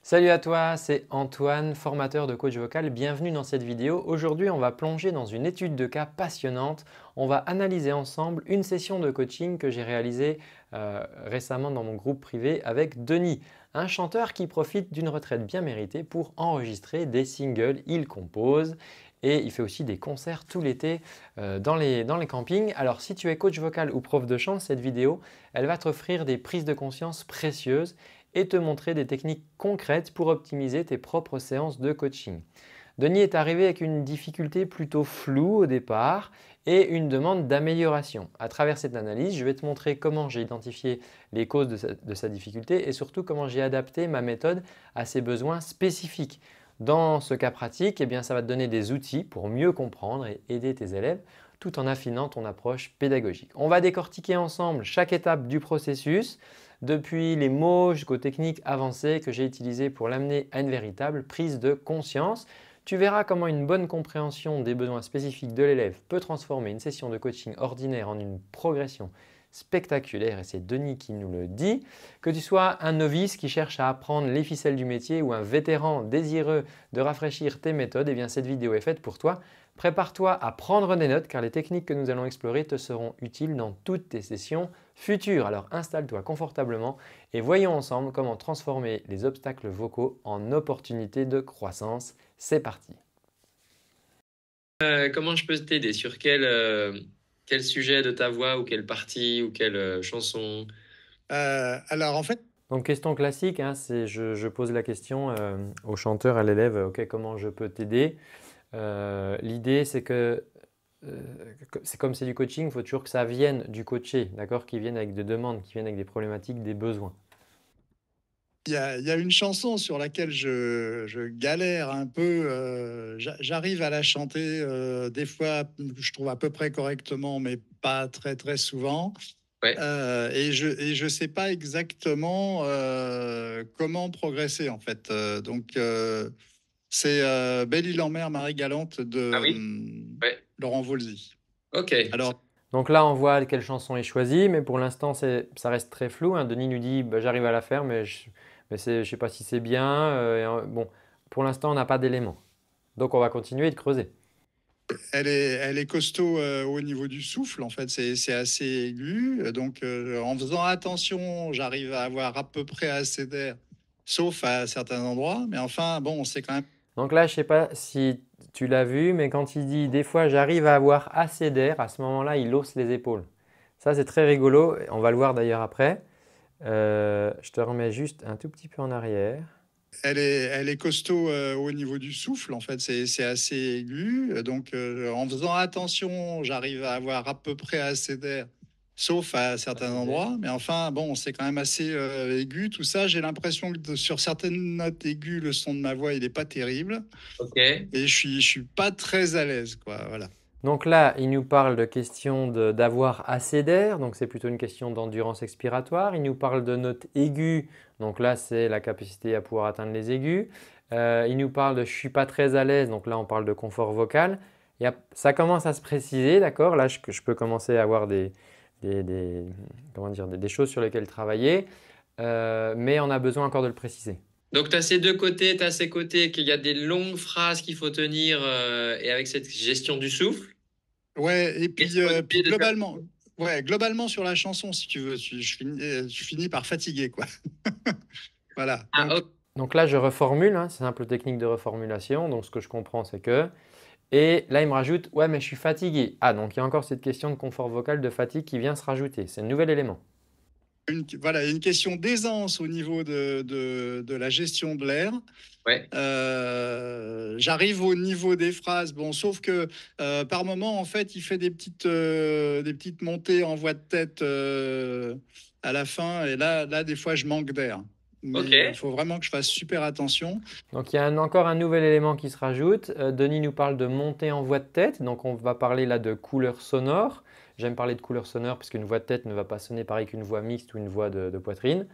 Salut à toi, c'est Antoine, formateur de coach vocal. Bienvenue dans cette vidéo. Aujourd'hui, on va plonger dans une étude de cas passionnante. On va analyser ensemble une session de coaching que j'ai réalisée récemment dans mon groupe privé avec Denis, un chanteur qui profite d'une retraite bien méritée pour enregistrer des singles. Il compose et il fait aussi des concerts tout l'été dans les campings. Alors si tu es coach vocal ou prof de chant, cette vidéo, elle va t'offrir des prises de conscience précieuses et te montrer des techniques concrètes pour optimiser tes propres séances de coaching. Denis est arrivé avec une difficulté plutôt floue au départ et une demande d'amélioration. À travers cette analyse, je vais te montrer comment j'ai identifié les causes de sa difficulté et surtout comment j'ai adapté ma méthode à ses besoins spécifiques. Dans ce cas pratique, ça va te donner des outils pour mieux comprendre et aider tes élèves tout en affinant ton approche pédagogique. On va décortiquer ensemble chaque étape du processus, depuis les mots jusqu'aux techniques avancées que j'ai utilisées pour l'amener à une véritable prise de conscience. Tu verras comment une bonne compréhension des besoins spécifiques de l'élève peut transformer une session de coaching ordinaire en une progression spectaculaire et c'est Denis qui nous le dit. Que tu sois un novice qui cherche à apprendre les ficelles du métier ou un vétéran désireux de rafraîchir tes méthodes, cette vidéo est faite pour toi. Prépare-toi à prendre des notes car les techniques que nous allons explorer te seront utiles dans toutes tes sessions futures. Alors installe-toi confortablement et voyons ensemble comment transformer les obstacles vocaux en opportunités de croissance. C'est parti. Comment je peux t'aider? Sur quel sujet de ta voix ou quelle partie ou quelle chanson? Alors en fait, Donc question classique, c'est je pose la question au chanteur, à l'élève, ok, comment je peux t'aider? L'idée c'est que c'est comme c'est du coaching, il faut toujours que ça vienne du coaché, d'accord, qui vienne avec des demandes, qui vienne avec des problématiques, des besoins. il y a une chanson sur laquelle je galère un peu, j'arrive à la chanter, des fois, je trouve à peu près correctement, mais pas très, très souvent. Ouais. Et je sais pas exactement, comment progresser en fait, c'est, Belle-Île en mer, Marie galante Ah de, oui? Ouais. Laurent Voulzy. Ok. Alors Donc là, on voit quelle chanson est choisie, mais pour l'instant, ça reste très flou, hein. Denis nous dit bah, j'arrive à la faire, mais je ne sais pas si c'est bien. Bon, pour l'instant, on n'a pas d'éléments. Donc on va continuer de creuser. elle est costaud, au niveau du souffle, en fait, c'est assez aigu. Donc, en faisant attention, j'arrive à avoir à peu près assez d'air, sauf à certains endroits. Mais enfin, bon, c'est quand même. Donc là, je ne sais pas si tu l'as vu, mais quand il dit des fois j'arrive à avoir assez d'air, à ce moment-là, il hausse les épaules. Ça, c'est très rigolo. On va le voir d'ailleurs après. Je te remets juste un tout petit peu en arrière. Elle est costaud, au niveau du souffle, en fait, c'est assez aigu. Donc, en faisant attention, j'arrive à avoir à peu près assez d'air, sauf à certains Assez d'air. endroits. Mais enfin, bon, c'est quand même assez, aigu, tout ça. J'ai l'impression que sur certaines notes aiguës, le son de ma voix, il est pas terrible. Ok. Et je suis pas très à l'aise, quoi. Voilà. Donc là, il nous parle de question d'avoir assez d'air, donc c'est plutôt une question d'endurance expiratoire. Il nous parle de notes aiguës, donc là c'est la capacité à pouvoir atteindre les aigus. Il nous parle de je ne suis pas très à l'aise, donc là on parle de confort vocal. Ça commence à se préciser, d'accord? Là je peux commencer à avoir comment dire, des choses sur lesquelles travailler, mais on a besoin encore de le préciser. Donc, tu as ces deux côtés, tu as ces côtés qu'il y a des longues phrases qu'il faut tenir et avec cette gestion du souffle. Ouais, et Et puis, ce côté de faire. globalement sur la chanson, si tu veux, je finis par fatiguer, quoi. Voilà. Ah, ok. Donc là, je reformule, simple technique de reformulation. Donc, ce que je comprends, c'est que… Et là, il me rajoute, ouais, mais je suis fatigué. Ah, donc il y a encore cette question de confort vocal, de fatigue qui vient se rajouter. C'est un nouvel élément. Voilà, il y a une question d'aisance au niveau de la gestion de l'air. Ouais. J'arrive au niveau des phrases, bon, sauf que, par moment, en fait, il fait des petites montées en voix de tête, à la fin, et là, des fois, je manque d'air. Ok. Mais il faut vraiment que je fasse super attention. Donc, il y a encore un nouvel élément qui se rajoute. Denis nous parle de montée en voix de tête. Donc, on va parler là de couleur sonore. J'aime parler de couleur sonore puisqu'une voix de tête ne va pas sonner pareil qu'une voix mixte ou une voix de poitrine.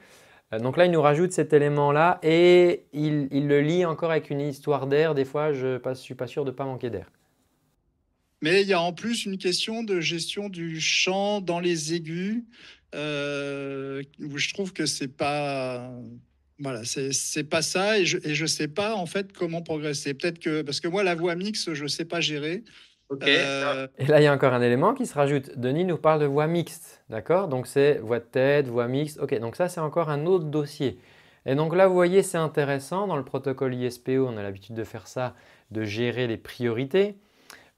Donc là, il nous rajoute cet élément-là et il le lie encore avec une histoire d'air. Des fois, je ne suis pas sûr de ne pas manquer d'air. Mais il y a en plus une question de gestion du chant dans les aigus, où je trouve que c'est pas. Voilà, c'est pas ça et je sais pas en fait comment progresser. Peut-être que parce que moi la voix mixte, je sais pas gérer. Ok. Et là, il y a encore un élément qui se rajoute. Denis nous parle de voix mixte, d'accord? Donc, c'est voix de tête, voix mixte. Ok, donc ça, c'est encore un autre dossier. Et donc là, vous voyez, c'est intéressant. Dans le protocole ISPO, on a l'habitude de faire ça, de gérer les priorités.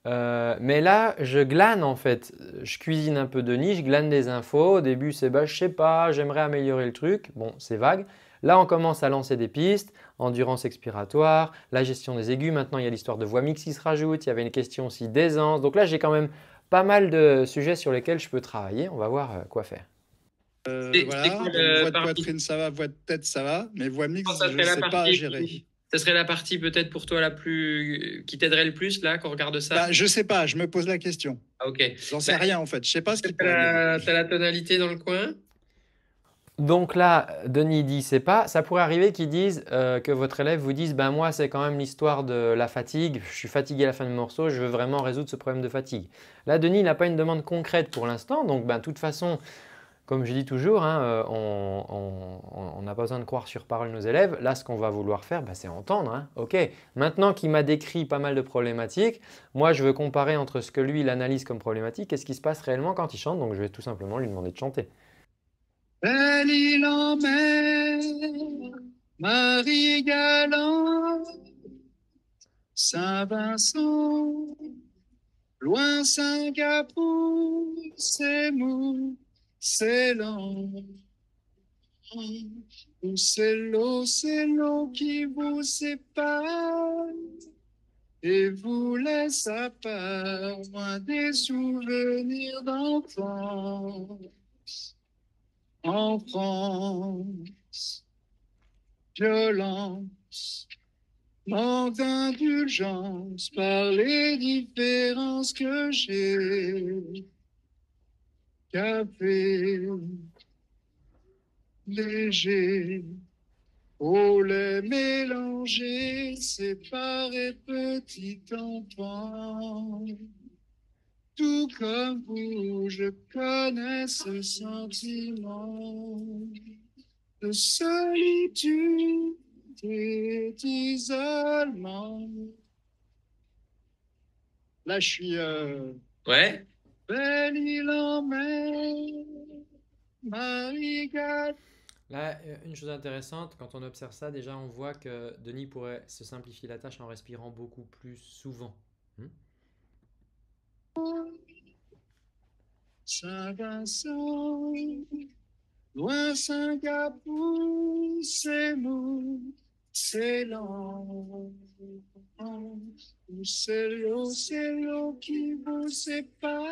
Mais là, je glane en fait. Je cuisine un peu Denis, je glane des infos. Au début, c'est bah, je sais pas, j'aimerais améliorer le truc. Bon, c'est vague. Là, on commence à lancer des pistes, endurance expiratoire, la gestion des aigus. Maintenant, il y a l'histoire de voix mixte qui se rajoute. Il y avait une question aussi d'aisance. Donc là, j'ai quand même pas mal de sujets sur lesquels je peux travailler. On va voir quoi faire. C'est quoi Voilà, donc le voix de parti? poitrine ça va, voix de tête ça va, mais voix mixte, Ça je serait la sais pas partie, gérer. ça serait la partie peut-être pour toi la plus qui t'aiderait le plus là qu'on regarde ça? Bah, je sais pas, je me pose la question. Ah, ok. J'en Bah, sais rien en fait. Je sais pas ce qui t'as pourrait m'aider. t'as la tonalité dans le coin? Donc là, Denis dit c'est pas. Ça pourrait arriver qu'ils disent que votre élève vous dise ben moi c'est quand même l'histoire de la fatigue. Je suis fatigué à la fin du morceau. Je veux vraiment résoudre ce problème de fatigue. Là, Denis n'a pas une demande concrète pour l'instant. Donc ben de toute façon, comme je dis toujours, hein, on n'a pas besoin de croire sur parole nos élèves. Là, ce qu'on va vouloir faire, ben, c'est entendre. Hein. Ok. Maintenant qu'il m'a décrit pas mal de problématiques, moi je veux comparer entre ce que lui il analyse comme problématique et ce qui se passe réellement quand il chante. Donc je vais tout simplement lui demander de chanter. Belle île en mer, Marie Galant, Saint-Vincent, loin Singapour, c'est mou, c'est lent. C'est l'eau qui vous sépare et vous laisse à part, loin des souvenirs d'enfance. En France, violence, manque d'indulgence par les différences que j'ai. Café, léger, au lait mélangé, séparé petit enfant. Tout comme vous, je connais ce sentiment de solitude et d'isolement. Là, je suis Ouais. belle île en mer, Marie-Galles. Là, une chose intéressante, quand on observe ça, déjà on voit que Denis pourrait se simplifier la tâche en respirant beaucoup plus souvent. Saint-Vincent, loin Singapour, c'est mou, c'est lent. C'est l'eau qui vous sépare.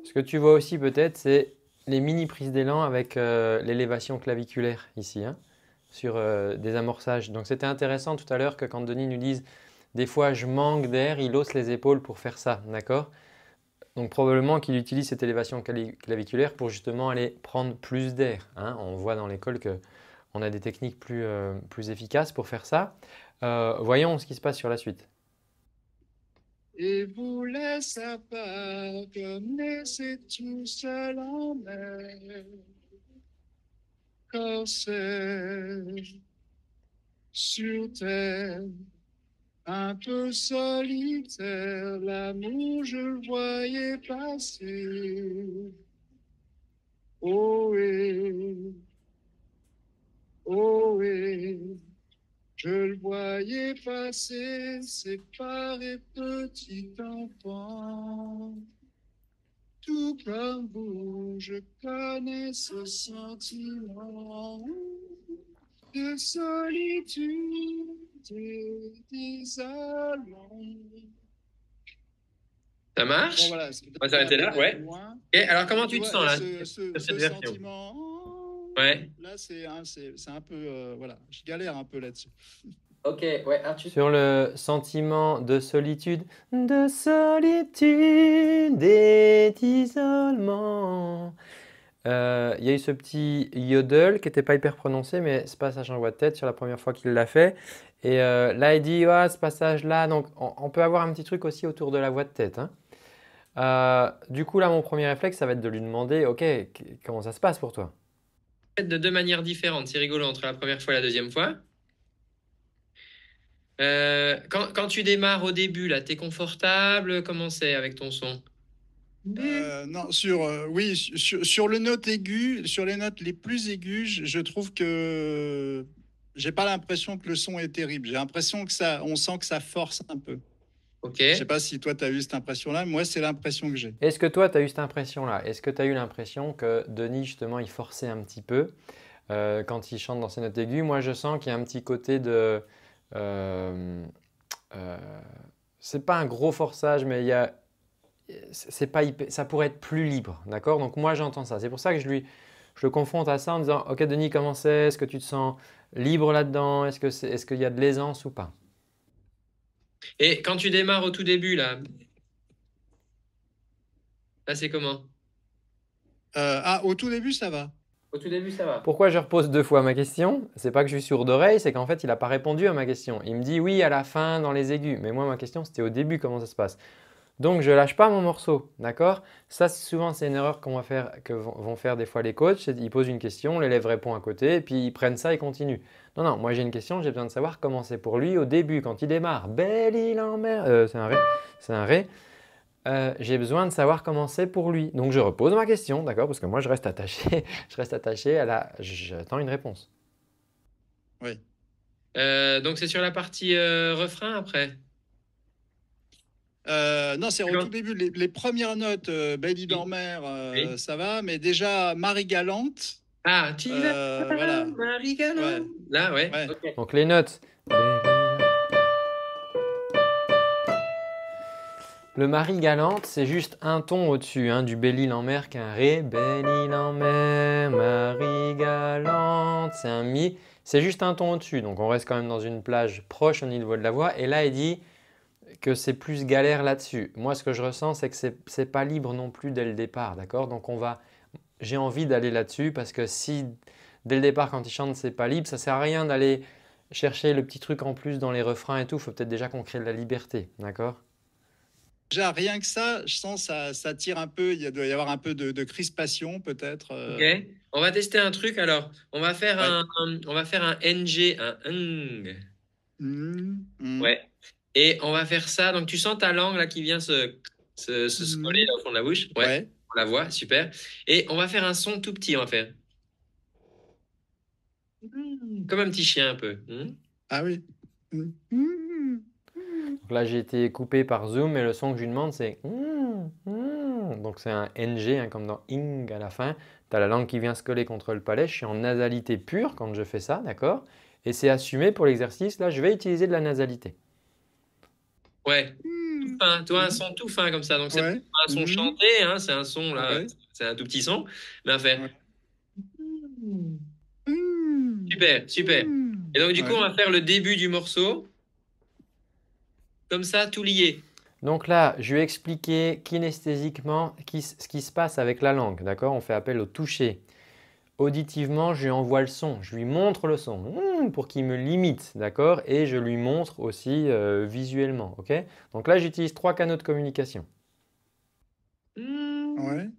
Ce que tu vois aussi peut-être, c'est les mini prises d'élan avec l'élévation claviculaire ici, hein, sur des amorçages. Donc c'était intéressant tout à l'heure que quand Denis nous dise des fois je manque d'air, il hausse les épaules pour faire ça, d'accord? Donc probablement qu'il utilise cette élévation claviculaire pour justement aller prendre plus d'air. Hein. On voit dans l'école qu'on a des techniques plus efficaces pour faire ça. Voyons ce qui se passe sur la suite. Et vous laisse à part comme laissé tout seul en mer. Corsaire, sur terre, un peu solitaire, l'amour je le voyais passer. Ohé, ohé, je le voyais passer, séparé petit enfant. Tout comme vous, je connais ce sentiment de solitude et d'isolement. Ça marche? Bon, voilà, On va s'arrêter là, ouais. loin. Et alors, comment tu Tu te vois, sens et là, ce, sur ce, cette ce version? sentiment, Ouais. là, c'est un peu, voilà, je galère un peu là-dessus. Ok, ouais, Arthur. Sur le sentiment de solitude et d'isolement. Il y a eu ce petit yodel qui n'était pas hyper prononcé, mais ce passage en voix de tête sur la première fois qu'il l'a fait. Et là, il dit ah, ce passage-là. Donc, on peut avoir un petit truc aussi autour de la voix de tête. Hein. Du coup, là, mon premier réflexe, ça va être de lui demander ok, comment ça se passe pour toi? de deux manières différentes. C'est rigolo entre la première fois et la deuxième fois. Quand tu démarres au début, là, t'es confortable? Comment c'est avec ton son? Non, oui, sur le note aigu, sur les notes les plus aiguës, je trouve que j'ai pas l'impression que le son est terrible. J'ai l'impression que on sent que ça force un peu. Ok. Je sais pas si toi, tu as eu cette impression-là. Moi, c'est l'impression que j'ai. Est-ce que toi, tu as eu cette impression-là? Est-ce que tu as eu l'impression que Denis, justement, il forçait un petit peu quand il chante dans ses notes aiguës? Moi, je sens qu'il y a un petit côté de… c'est pas un gros forçage, mais il y a… c'est pas ça pourrait être plus libre, d'accord? Donc moi, j'entends ça. C'est pour ça que je le confronte à ça en disant, OK Denis, comment c'est? Est-ce que tu te sens libre là-dedans? Est-ce qu'il y a de l'aisance ou pas? Et quand tu démarres au tout début, là c'est comment? Au tout début, ça va. Au tout début, ça va. Pourquoi je repose deux fois ma question? C'est pas que je suis sourd d'oreille, c'est qu'en fait, il n'a pas répondu à ma question. Il me dit oui à la fin dans les aigus, mais moi, ma question, c'était au début, comment ça se passe? Donc, je ne lâche pas mon morceau, d'accord? Ça, souvent, c'est une erreur que vont faire des fois les coachs. Ils posent une question, l'élève répond à côté, et puis ils prennent ça et continuent. Non, non, moi j'ai une question, j'ai besoin de savoir comment c'est pour lui au début, quand il démarre. Belle île en mer, c'est un ré, c'est un ré. J'ai besoin de savoir comment c'est pour lui. Donc, je repose ma question, d'accord? Parce que moi, je reste attaché, j'attends une réponse. Oui. Donc c'est sur la partie refrain après. Non, c'est au tout début. Les premières notes, Belle île en mer, Oui. ça va. Mais déjà, Marie Galante. Ah, tu vas, Voilà. Marie Galante. Ouais. Là, ouais. Ouais. Ok. Donc, les notes. Le Marie galante, c'est juste un ton au-dessus du Belle île en mer qu'un Ré. Belle île en mer, Marie galante, c'est un Mi. C'est juste un ton au-dessus. Donc on reste quand même dans une plage proche au niveau de la voix. Et là, il dit que c'est plus galère là-dessus. Moi, ce que je ressens, c'est que c'est pas libre non plus dès le départ. D'accord? Donc j'ai envie d'aller là-dessus parce que si dès le départ, quand il chante, c'est pas libre, ça sert à rien d'aller chercher le petit truc en plus dans les refrains et tout. Il faut peut-être déjà qu'on crée de la liberté. D'accord? Déjà, rien que ça, je sens ça tire un peu. Doit y avoir un peu de crispation, peut-être. Ok. On va tester un truc alors. On va faire Ouais. on va faire un NG, un ng. Mmh. Ouais. Et on va faire ça. Donc tu sens ta langue là qui vient se coller là, au fond de la bouche. Ouais. Ouais. On la voit, super. Et on va faire un son tout petit, on va faire. Comme un petit chien un peu. Ah oui. Donc là, j'ai été coupé par Zoom et le son que je lui demande, c'est donc c'est un NG, comme dans ing à la fin. Tu as la langue qui vient se coller contre le palais. Je suis en nasalité pure quand je fais ça, d'accord? Et c'est assumé pour l'exercice. Là, je vais utiliser de la nasalité. Ouais. Tout fin. Tu vois, un son tout fin comme ça. Donc c'est pas Ouais. un son chanté, c'est un son là. Ouais. C'est un tout petit son. Mais à faire. Ouais. Super, super. Et donc du coup, Ouais. on va faire le début du morceau. Comme ça, tout lié. Donc là, je vais expliquer kinesthésiquement ce qui se passe avec la langue, d'accord? On fait appel au toucher. Auditivement, je lui envoie le son, je lui montre le son pour qu'il me limite, d'accord? Et je lui montre aussi visuellement, ok? Donc là, j'utilise 3 canaux de communication. Ouais.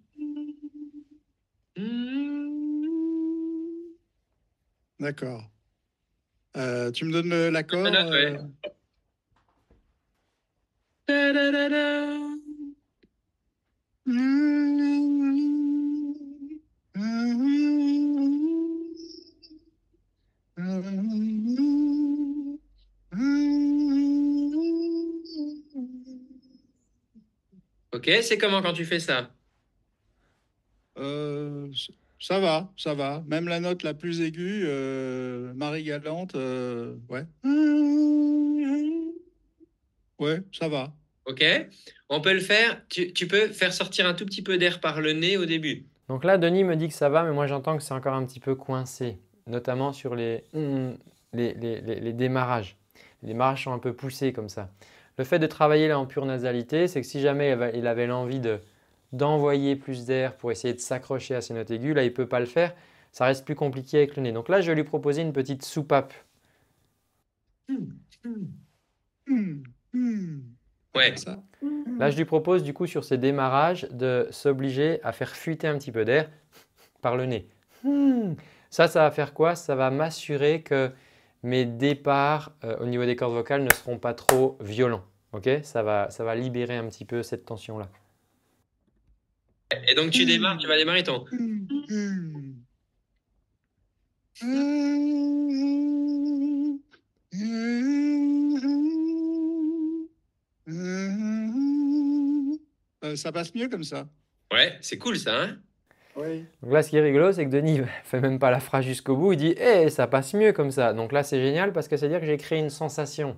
D'accord. Tu me donnes l'accord? Ouais. Ta-da-da-da. Ok, c'est comment quand tu fais ça? Euh, Ça va, ça va. Même la note la plus aiguë, Marie Galante, ouais. Ouais, ça va. Ok, on peut le faire. Tu peux faire sortir un tout petit peu d'air par le nez au début. Donc là, Denis me dit que ça va, mais moi j'entends que c'est encore un petit peu coincé, notamment sur les démarrages. Les démarrages sont un peu poussés comme ça. Le fait de travailler là en pure nasalité, c'est que si jamais il avait l'envie d'envoyer plus d'air pour essayer de s'accrocher à ses notes aiguës, là il ne peut pas le faire, ça reste plus compliqué avec le nez. Donc là, je vais lui proposer une petite soupape. Ouais. Ça. Là, je lui propose du coup sur ces démarrages de s'obliger à faire fuiter un petit peu d'air par le nez. Ça va faire quoi? Ça va m'assurer que mes départs au niveau des cordes vocales ne seront pas trop violents. Ok? Ça va libérer un petit peu cette tension-là. Et donc tu vas démarrer ton. Ça passe mieux comme ça. Ouais, c'est cool ça, hein? Oui. Donc là, ce qui est rigolo, c'est que Denis ne fait même pas la phrase jusqu'au bout. Il dit hey, ça passe mieux comme ça. Donc là, c'est génial parce que ça veut dire que j'ai créé une sensation.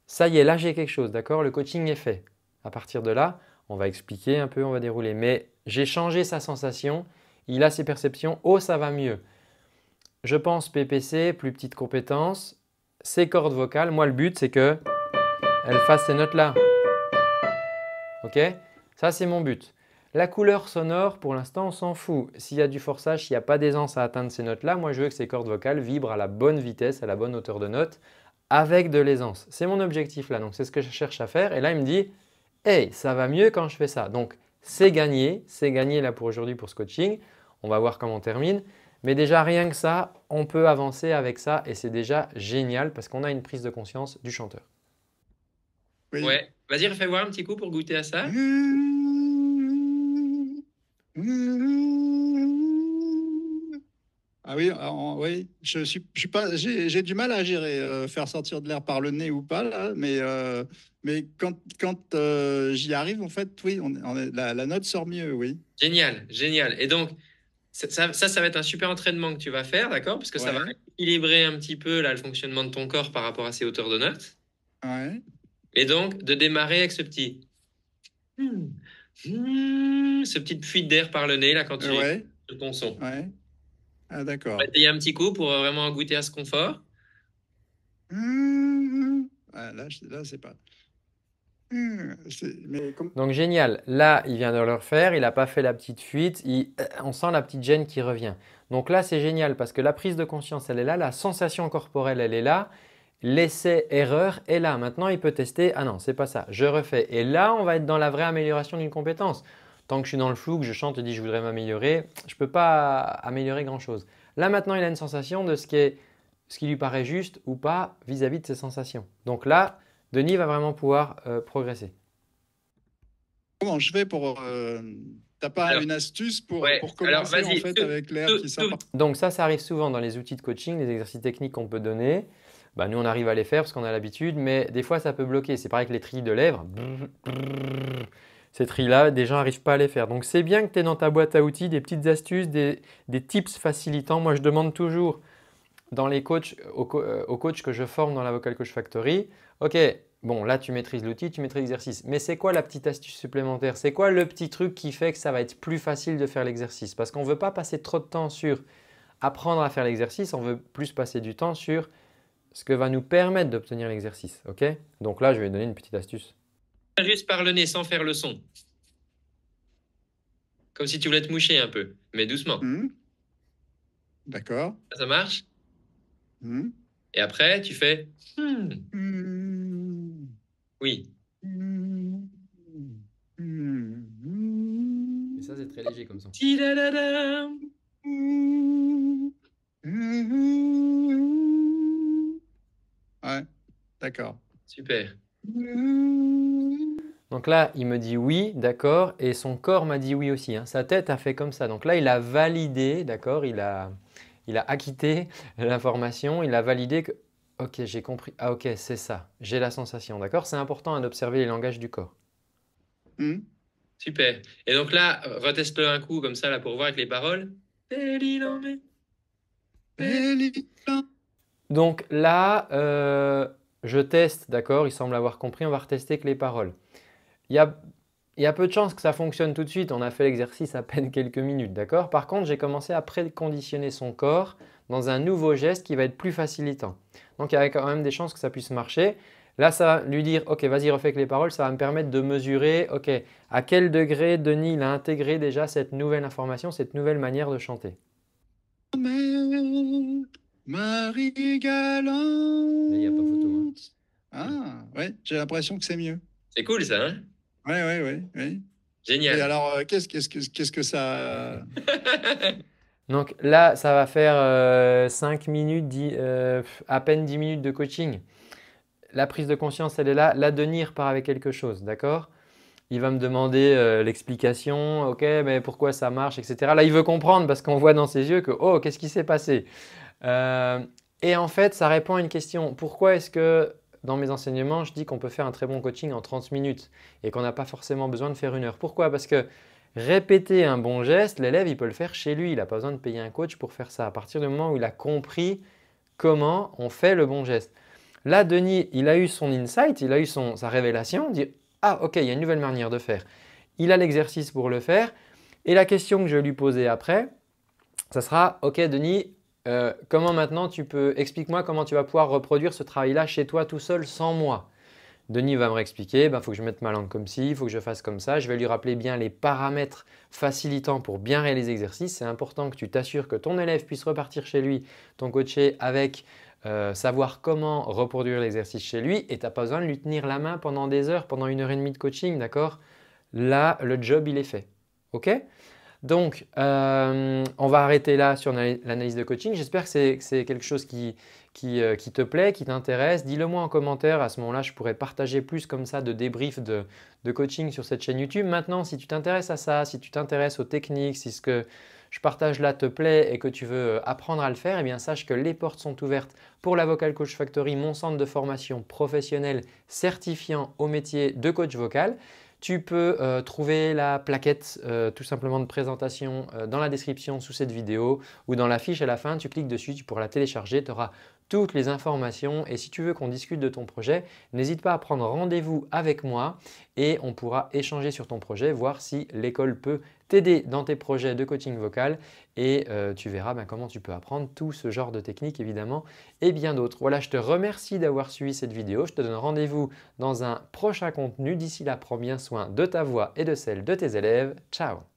Ça y est, là, j'ai quelque chose. D'accord? Le coaching est fait. À partir de là, on va expliquer un peu, on va dérouler. Mais j'ai changé sa sensation. Il a ses perceptions. Oh, ça va mieux. Je pense PPC, plus petite compétence. Ses cordes vocales. Moi, le but, c'est qu'elle fasse ces notes-là. Ok? Ça, c'est mon but. La couleur sonore, pour l'instant, on s'en fout. S'il y a du forçage, s'il n'y a pas d'aisance à atteindre ces notes-là, moi, je veux que ces cordes vocales vibrent à la bonne vitesse, à la bonne hauteur de note, avec de l'aisance. C'est mon objectif là, donc c'est ce que je cherche à faire. Et là, il me dit « Hey, ça va mieux quand je fais ça ». Donc, c'est gagné là pour aujourd'hui pour ce coaching. On va voir comment on termine. Mais déjà, rien que ça, on peut avancer avec ça et c'est déjà génial parce qu'on a une prise de conscience du chanteur. Oui. Ouais. Vas-y, refais voir un petit coup pour goûter à ça. Ah oui, oui, je suis pas, j'ai du mal à gérer, faire sortir de l'air par le nez ou pas là, mais quand j'y arrive, en fait, oui, la note sort mieux, oui. Génial, génial. Et donc, ça va être un super entraînement que tu vas faire, d'accord? Parce que ça va Ouais, équilibrer un petit peu là, le fonctionnement de ton corps par rapport à ces hauteurs de notes. ouais, Et donc, de démarrer avec ce petit. Ce petite fuite d'air par le nez là quand tu ouais, écoutes ton son. ouais. Ah On d'accord. va essayer un petit coup pour vraiment goûter à ce confort. Ah, là, c'est pas. Mais comme. Donc génial, là il vient de le refaire, il n'a pas fait la petite fuite, on sent la petite gêne qui revient. Donc là c'est génial parce que la prise de conscience elle est là, la sensation corporelle elle est là, l'essai-erreur est là. Maintenant il peut tester, ah non c'est pas ça, je refais. Et là on va être dans la vraie amélioration d'une compétence. Tant que je suis dans le flou, que je chante et dis je voudrais m'améliorer, je ne peux pas améliorer grand chose. Là maintenant il a une sensation de ce qui lui paraît juste ou pas vis-à-vis de ses sensations. Donc là, Denis va vraiment pouvoir progresser. Comment je fais pour. T'as pas Alors, une astuce ouais, pour alors commencer en vas-y. fait avec l'air qui sort par. Donc ça arrive souvent dans les outils de coaching, les exercices techniques qu'on peut donner. Bah, nous, on arrive à les faire parce qu'on a l'habitude, mais des fois, ça peut bloquer. C'est pareil que les trilles de lèvres. Ces trilles-là, des gens n'arrivent pas à les faire. Donc, c'est bien que tu aies dans ta boîte à outils des petites astuces, des tips facilitants. Moi, je demande toujours dans les coachs, aux coachs que je forme dans la Vocal Coach Factory, ok, bon, là, tu maîtrises l'outil, tu maîtrises l'exercice, mais c'est quoi la petite astuce supplémentaire? C'est quoi le petit truc qui fait que ça va être plus facile de faire l'exercice? Parce qu'on ne veut pas passer trop de temps sur apprendre à faire l'exercice, on veut plus passer du temps sur ce que va nous permettre d'obtenir l'exercice. Ok? Donc là, je vais donner une petite astuce. Juste par le nez sans faire le son. Comme si tu voulais te moucher un peu, mais doucement. D'accord. Ça marche? Et après, tu fais. Oui. Et ça, c'est très léger comme son. Ti-da-da-da. Ouais, d'accord. Super. Donc là, il me dit oui, d'accord, et son corps m'a dit oui aussi, hein. Sa tête a fait comme ça. Donc là, il a validé, d'accord, il a acquitté l'information, il a validé que ok, j'ai compris, ah ok, c'est ça, j'ai la sensation, d'accord. C'est important d'observer les langages du corps. Super. Et donc là, reteste-le un coup comme ça là pour voir avec les paroles. Donc là, je teste, d'accord, il semble avoir compris, on va retester avec les paroles. Il y a peu de chances que ça fonctionne tout de suite, on a fait l'exercice à peine quelques minutes, d'accord. Par contre, j'ai commencé à préconditionner son corps dans un nouveau geste qui va être plus facilitant. Donc il y a quand même des chances que ça puisse marcher. Là, ça va lui dire, ok, vas-y, refais avec les paroles, ça va me permettre de mesurer, ok, à quel degré Denis il a intégré déjà cette nouvelle information, cette nouvelle manière de chanter. Marie galante. Là, il n'y a pas photo, hein. Ah, ouais, j'ai l'impression que c'est mieux. C'est cool ça, hein? Ouais. Génial. Et alors, qu'est-ce que ça. Donc là, ça va faire 5 minutes, à peine 10 minutes de coaching. La prise de conscience, elle est là. Là, Denis repart avec quelque chose, d'accord? Il va me demander l'explication, ok, mais pourquoi ça marche, etc. Là, il veut comprendre parce qu'on voit dans ses yeux que, oh, qu'est-ce qui s'est passé? Et en fait, ça répond à une question. Pourquoi est-ce que dans mes enseignements, je dis qu'on peut faire un très bon coaching en 30 minutes et qu'on n'a pas forcément besoin de faire 1 heure? Pourquoi? Parce que répéter un bon geste, l'élève, il peut le faire chez lui. Il n'a pas besoin de payer un coach pour faire ça. À partir du moment où il a compris comment on fait le bon geste. Là, Denis, il a eu son insight, il a eu sa révélation, il dit « Ah, ok, il y a une nouvelle manière de faire ». Il a l'exercice pour le faire et la question que je vais lui poser après, ça sera « Ok, Denis, comment maintenant explique-moi comment tu vas pouvoir reproduire ce travail-là chez toi tout seul sans moi ». Denis va me réexpliquer, il faut que je mette ma langue comme ci, il faut que je fasse comme ça. Je vais lui rappeler bien les paramètres facilitants pour bien réaliser l'exercice. C'est important que tu t'assures que ton élève puisse repartir chez lui, ton coaché, avec savoir comment reproduire l'exercice chez lui et tu n'as pas besoin de lui tenir la main pendant des heures, pendant 1 heure et demie de coaching, d'accord? Là, le job, il est fait. OK? Donc, on va arrêter là sur l'analyse de coaching. J'espère que c'est quelque chose qui te plaît, qui t'intéresse. Dis-le moi en commentaire. À ce moment-là, je pourrais partager plus comme ça de débriefs de coaching sur cette chaîne YouTube. Maintenant, si tu t'intéresses à ça, si tu t'intéresses aux techniques, si ce que je partage là te plaît et que tu veux apprendre à le faire, eh bien sache que les portes sont ouvertes pour la Vocal Coach Factory, mon centre de formation professionnel certifiant au métier de coach vocal. Tu peux trouver la plaquette tout simplement de présentation dans la description sous cette vidéo ou dans la fiche à la fin. Tu cliques dessus, tu pourras la télécharger, tu auras toutes les informations et si tu veux qu'on discute de ton projet, n'hésite pas à prendre rendez-vous avec moi et on pourra échanger sur ton projet, voir si l'école peut t'aider dans tes projets de coaching vocal et tu verras comment tu peux apprendre tout ce genre de techniques évidemment et bien d'autres. Voilà, je te remercie d'avoir suivi cette vidéo. Je te donne rendez-vous dans un prochain contenu. D'ici là, prends bien soin de ta voix et de celle de tes élèves. Ciao!